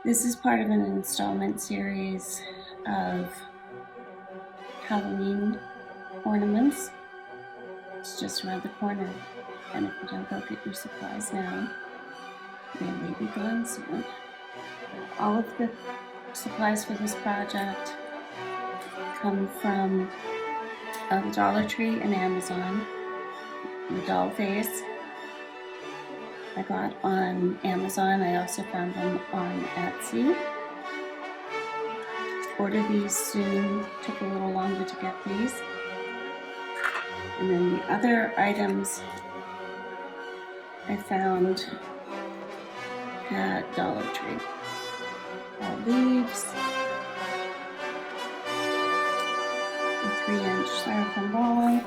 This is part of an installment series of Halloween ornaments. It's just around the corner, and if you don't go get your supplies now, they may be gone soon. All of the supplies for this project come from the Dollar Tree and Amazon. The doll face I got on Amazon. I also found them on Etsy. Ordered these soon. Took a little longer to get these. And then the other items I found at Dollar Tree. All leaves, a 3-inch styrofoam ball,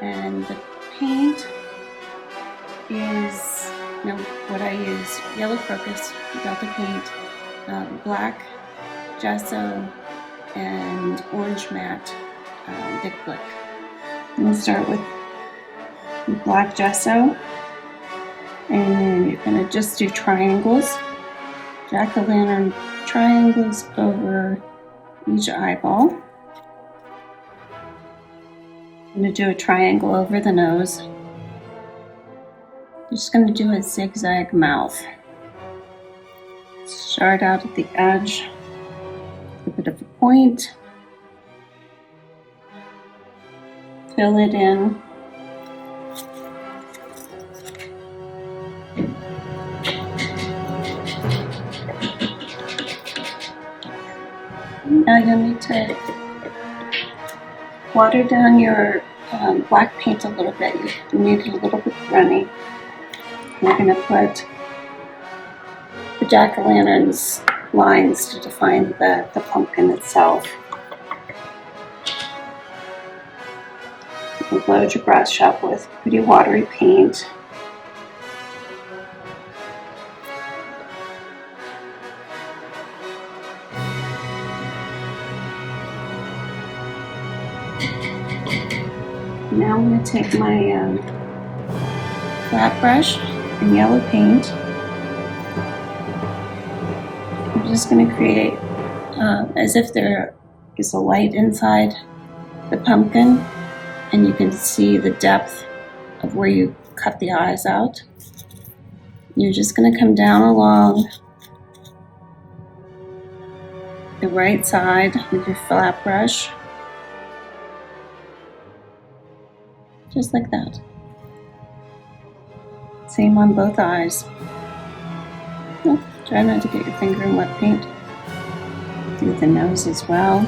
and the paint is what I use: yellow crocus, Delta paint, black gesso, and orange matte Dick Blick. I'm going to start with black gesso, and you're going to just do triangles, jack-o'-lantern triangles over each eyeball. I'm going to do a triangle over the nose. I'm just going to do a zigzag mouth. Start out at the edge, a bit of a point, fill it in. Now you'll need to water down your black paint a little bit. You need it a little bit runny. We're going to put the jack-o'-lanterns lines to define the pumpkin itself. You load your brush up with pretty watery paint. Now I'm going to take my flat brush and yellow paint. I'm just going to create as if there is a light inside the pumpkin, and you can see the depth of where you cut the eyes out. You're just going to come down along the right side with your flat brush, just like that. Same on both eyes. Oh, try not to get your finger in wet paint. Do the nose as well.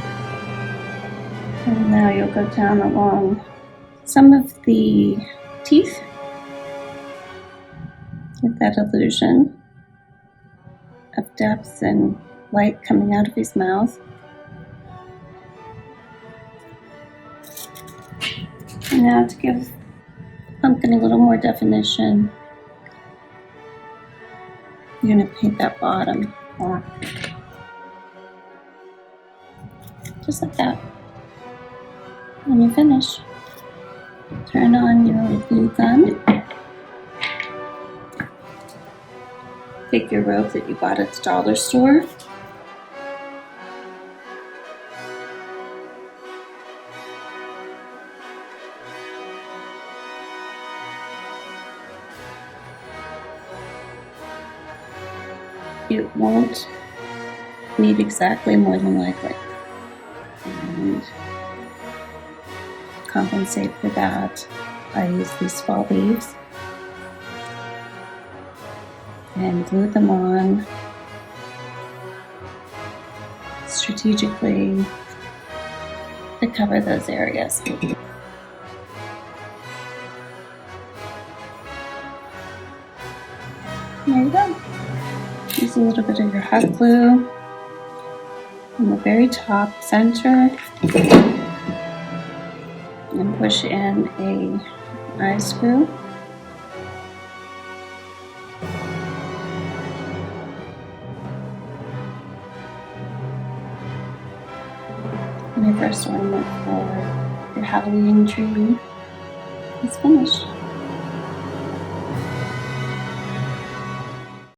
And now you'll go down along some of the teeth. Get that illusion of depth and light coming out of his mouth. And now to give the pumpkin a little more definition, you're going to paint that bottom black. Just like that. When you finish, turn on your glue gun. Take your rope that you bought at the dollar store. It won't need exactly, more than likely. And compensate for that, I use these fall leaves and glue them on strategically to cover those areas. There you go. Use a little bit of your hot glue on the very top center and push in an eye screw. And your first ornament for your Halloween tree is finished.